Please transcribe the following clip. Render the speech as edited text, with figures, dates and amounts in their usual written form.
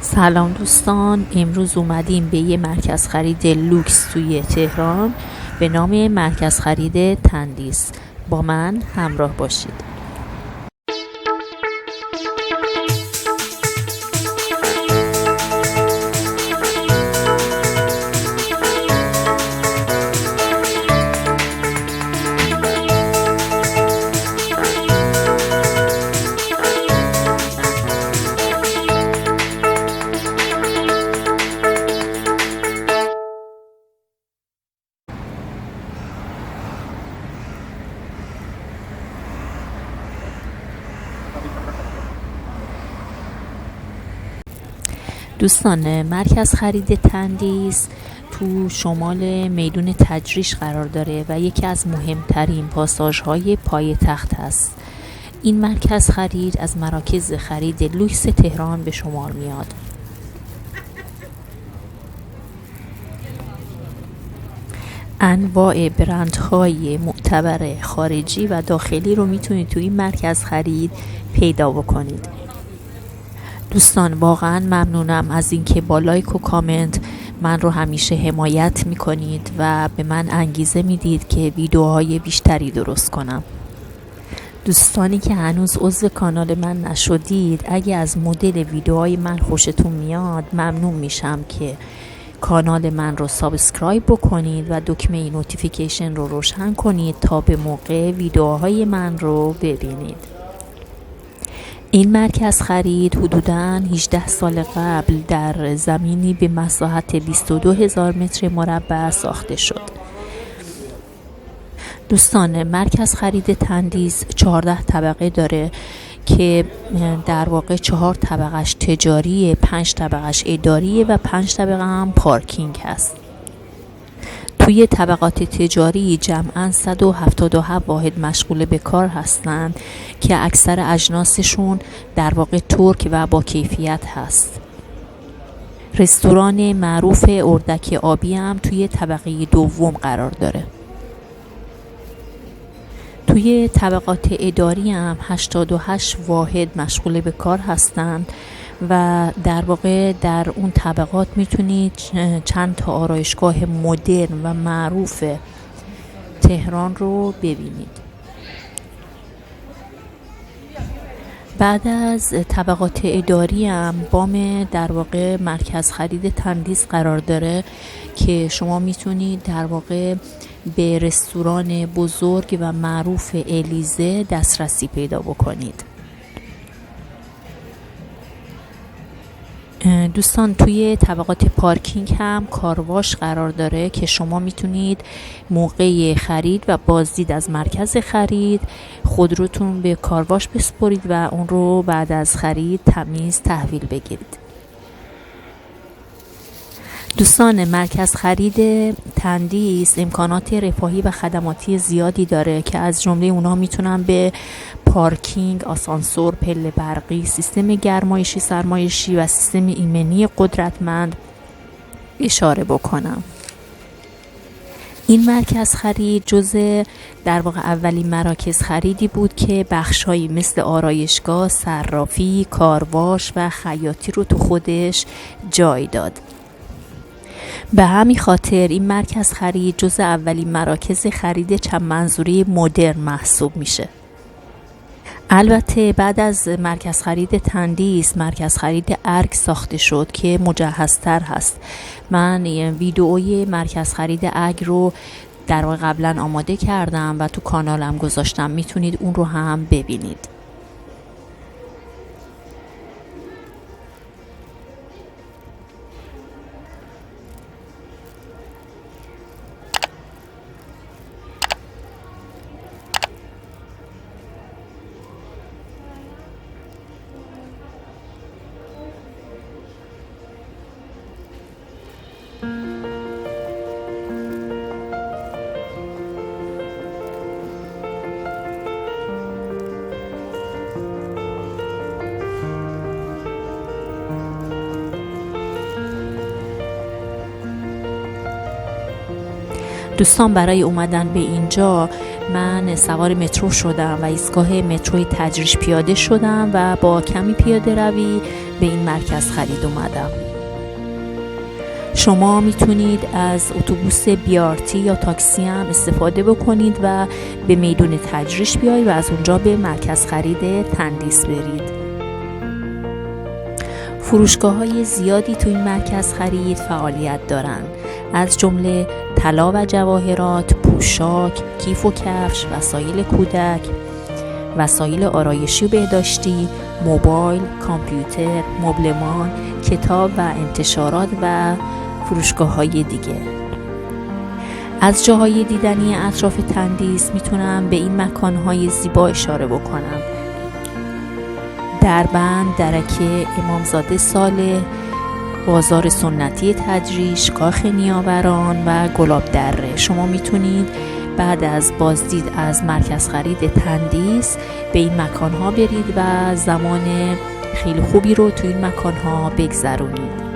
سلام دوستان، امروز اومدیم به یه مرکز خرید لوکس توی تهران به نام مرکز خرید تندیس. با من همراه باشید. دوستان، مرکز خرید تندیس تو شمال میدون تجریش قرار داره و یکی از مهمترین پاساژهای پایتخت هست. این مرکز خرید از مراکز خرید لوکس تهران به شمار میاد. انواع برندهای معتبر خارجی و داخلی رو میتونید تو این مرکز خرید پیدا بکنید. دوستان، واقعا ممنونم از اینکه با لایک و کامنت من رو همیشه حمایت میکنید و به من انگیزه میدید که ویدیوهای بیشتری درست کنم. دوستانی که هنوز عضو کانال من نشدید، اگه از مدل ویدیوهای من خوشتون میاد ممنون میشم که کانال من رو سابسکرایب بکنید و دکمه نوتیفیکیشن رو روشن کنید تا به موقع ویدیوهای من رو ببینید. این مرکز خرید حدوداً 18 سال قبل در زمینی به مساحت 22,000 متر مربع ساخته شد. دوستان، مرکز خرید تندیس 14 طبقه داره که در واقع 4 طبقهش تجاریه، 5 طبقهش اداریه و 5 طبقه هم پارکینگ هست. توی طبقات تجاری جمعاً 177 واحد مشغول به کار هستند که اکثر اجناسشون در واقع ترک و با کیفیت هست. رستوران معروف اردک آبی هم توی طبقه دوم قرار داره. توی طبقات اداری هم 88 واحد مشغول به کار هستند و در واقع در اون طبقات میتونید چند تا آرایشگاه مدرن و معروف تهران رو ببینید. بعد از طبقات اداری هم بام در واقع مرکز خرید تندیس قرار داره که شما میتونید در واقع به رستوران بزرگ و معروف الیزه دسترسی پیدا بکنید. دوستان، توی طبقات پارکینگ هم کارواش قرار داره که شما میتونید موقع خرید و بازدید از مرکز خرید خودروتون به کارواش بسپرید و اون رو بعد از خرید تمیز تحویل بگیرید. دوستان، مرکز خرید تندیس امکانات رفاهی و خدماتی زیادی داره که از جمله اونا میتونن به پارکینگ، آسانسور، پله برقی، سیستم گرمایشی سرمایشی و سیستم ایمنی قدرتمند اشاره بکنم. این مرکز خرید جزء در واقع اولین مراکز خریدی بود که بخشایی مثل آرایشگاه، صرافی، کارواش و خیاطی رو تو خودش جای داد. به همین خاطر این مرکز خرید جزء اولین مراکز خرید چند منظوره مدرن محسوب میشه. البته بعد از مرکز خرید تندیس مرکز خرید ارگ ساخته شد که مجهزتر هست. من ویدئوی مرکز خرید ارگ رو در واقع قبلا آماده کردم و تو کانالم گذاشتم، میتونید اون رو هم ببینید. دوستان، برای اومدن به اینجا من سوار مترو شدم و ایستگاه متروی تجریش پیاده شدم و با کمی پیاده روی به این مرکز خرید اومدم. شما میتونید از اتوبوس BRT یا تاکسی هم استفاده بکنید و به میدون تجریش بیایید و از اونجا به مرکز خرید تندیس برید. فروشگاه‌های زیادی تو این مرکز خرید فعالیت دارن، از جمله طلا و جواهرات، پوشاک، کیف و کفش، وسایل کودک، وسایل آرایشی و بهداشتی، موبایل، کامپیوتر، مبلمان، کتاب و انتشارات و فروشگاه‌های دیگه. از جاهای دیدنی اطراف تندیس میتونم به این مکان‌های زیبا اشاره بکنم: دربند، درکه امامزاده صالح، بازار سنتی تجریش، کاخ نیاوران و گلاب دره. شما میتونید بعد از بازدید از مرکز خرید تندیس به این مکان‌ها برید و زمان خیلی خوبی رو تو این مکان‌ها بگذرونید.